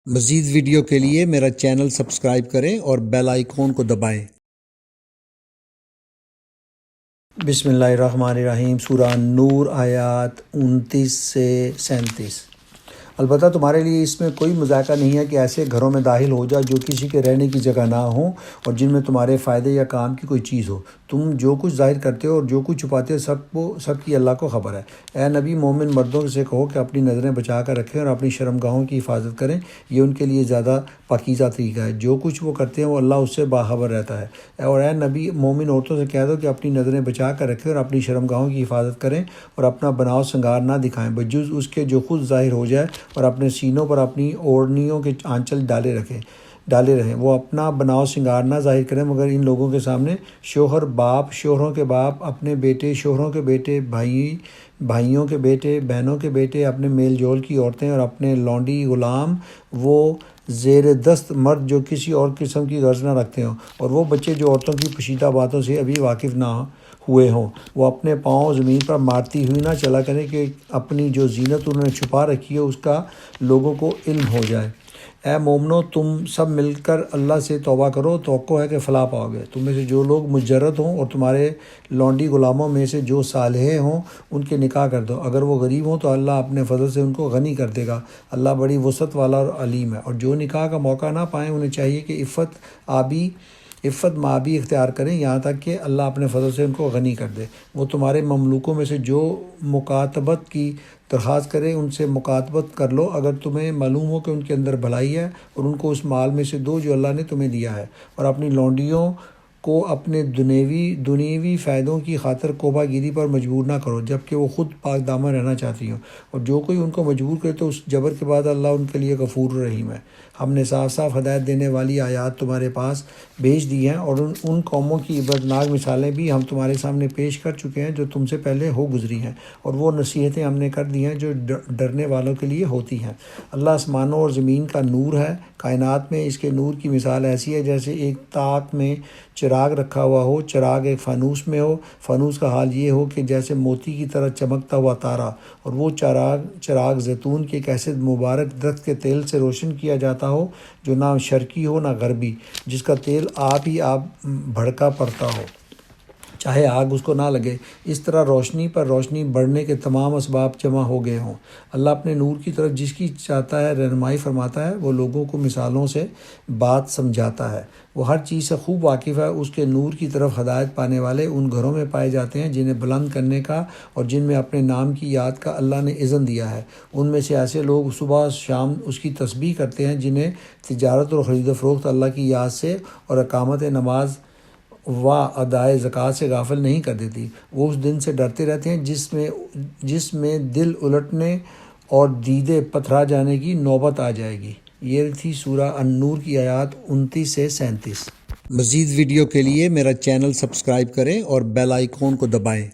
مزید ویڈیو کے لیے میرا چینل سبسکرائب کریں اور بیل آئیکن کو دبائیں۔ بسم اللہ الرحمن الرحیم۔ سورہ نور آیات 29 سے 37۔ البتہ تمہارے لیے اس میں کوئی مذائقہ نہیں ہے کہ ایسے گھروں میں داخل ہو جا جو کسی کے رہنے کی جگہ نہ ہوں اور جن میں تمہارے فائدے یا کام کی کوئی چیز ہو۔ تم جو کچھ ظاہر کرتے ہو اور جو کچھ چھپاتے ہو سب کی اللہ کو خبر ہے۔ اے نبی، مومن مردوں سے کہو کہ اپنی نظریں بچا کر رکھیں اور اپنی شرمگاہوں کی حفاظت کریں، یہ ان کے لیے زیادہ پاکیزہ طریقہ ہے۔ جو کچھ وہ کرتے ہیں وہ اللہ اس سے باخبر رہتا ہے۔ اور اے نبی، مومن عورتوں سے کہہ دو کہ اپنی نظریں بچا کر رکھیں اور اپنی شرمگاہوں کی حفاظت کریں اور اپنا بناؤ سنگار نہ دکھائیں بجز اس کے جو خود ظاہر ہو جائے، اور اپنے سینوں پر اپنی اوڑھنیوں کے آنچل ڈالے رہیں۔ وہ اپنا بناؤ سنگار نہ ظاہر کریں مگر ان لوگوں کے سامنے شوہر باپ، شوہروں کے باپ، اپنے بیٹے، شوہروں کے بیٹے، بھائیوں کے بیٹے، بہنوں کے بیٹے، اپنے میل جول کی عورتیں اور اپنے لونڈی غلام، وہ زیر دست مرد جو کسی اور قسم کی غرض نہ رکھتے ہوں، اور وہ بچے جو عورتوں کی پوشیدہ باتوں سے ابھی واقف نہ ہوئے ہوں۔ وہ اپنے پاؤں زمین پر مارتی ہوئی نہ چلا کریں کہ اپنی جو زینت انہوں نے چھپا رکھی ہے اس کا لوگوں کو علم ہو جائے۔ اے مومنو، تم سب مل کر اللہ سے توبہ کرو، توقع ہے کہ فلاح پاؤ گے۔ تم میں سے جو لوگ مجرد ہوں اور تمہارے لونڈی غلاموں میں سے جو صالحے ہوں ان کے نکاح کر دو۔ اگر وہ غریب ہوں تو اللہ اپنے فضل سے ان کو غنی کر دے گا۔ اللہ بڑی وسعت والا اور علیم ہے۔ اور جو نکاح کا موقع نہ پائیں انہیں چاہیے کہ عفت مآبی اختیار کریں یہاں تک کہ اللہ اپنے فضل سے ان کو غنی کر دے۔ وہ تمہارے مملوکوں میں سے جو مکاتبت کی درخواست کرے ان سے مکاتبت کر لو اگر تمہیں معلوم ہو کہ ان کے اندر بھلائی ہے، اور ان کو اس مال میں سے دو جو اللہ نے تمہیں دیا ہے، اور اپنی لونڈیوں کو اپنے دنیوی فائدوں کی خاطر کوبہ گیری پر مجبور نہ کرو جبکہ وہ خود پاک دامن رہنا چاہتی ہوں، اور جو کوئی ان کو مجبور کرے تو اس جبر کے بعد اللہ ان کے لیے غفور رحیم ہے۔ ہم نے صاف صاف ہدایت دینے والی آیات تمہارے پاس بھیج دی ہیں، اور ان قوموں کی عبرتناک مثالیں بھی ہم تمہارے سامنے پیش کر چکے ہیں جو تم سے پہلے ہو گزری ہیں، اور وہ نصیحتیں ہم نے کر دی ہیں جو ڈرنے والوں کے لیے ہوتی ہیں۔ اللہ آسمانوں اور زمین کا نور ہے۔ کائنات میں اس کے نور کی مثال ایسی ہے جیسے ایک طاق میں چراغ رکھا ہوا ہو، چراغ ایک فانوس میں ہو، فانوس کا حال یہ ہو کہ جیسے موتی کی طرح چمکتا ہوا تارا، اور وہ چراغ زیتون کے ایک ایسے مبارک درخت کے تیل سے روشن کیا جاتا ہو جو نہ شرقی ہو نہ غربی، جس کا تیل آپ ہی بھڑکا پڑتا ہو چاہے آگ اس کو نہ لگے۔ اس طرح روشنی پر روشنی بڑھنے کے تمام اسباب جمع ہو گئے ہوں۔ اللہ اپنے نور کی طرف جس کی چاہتا ہے رہنمائی فرماتا ہے، وہ لوگوں کو مثالوں سے بات سمجھاتا ہے۔ وہ ہر چیز سے خوب واقف ہے۔ اس کے نور کی طرف ہدایت پانے والے ان گھروں میں پائے جاتے ہیں جنہیں بلند کرنے کا اور جن میں اپنے نام کی یاد کا اللہ نے اذن دیا ہے۔ ان میں سے ایسے لوگ صبح شام اس کی تسبیح کرتے ہیں جنہیں تجارت اور خرید و فروخت اللہ کی یاد سے اور اقامت نماز و ادائے زکوٰۃ سے غافل نہیں کر دیتی۔ وہ اس دن سے ڈرتے رہتے ہیں جس میں دل الٹنے اور دیدے پتھرا جانے کی نوبت آ جائے گی۔ یہ تھی سورہ النور کی آیات 29 سے 37۔ مزید ویڈیو کے لیے میرا چینل سبسکرائب کریں اور بیل آئیکن کو دبائیں۔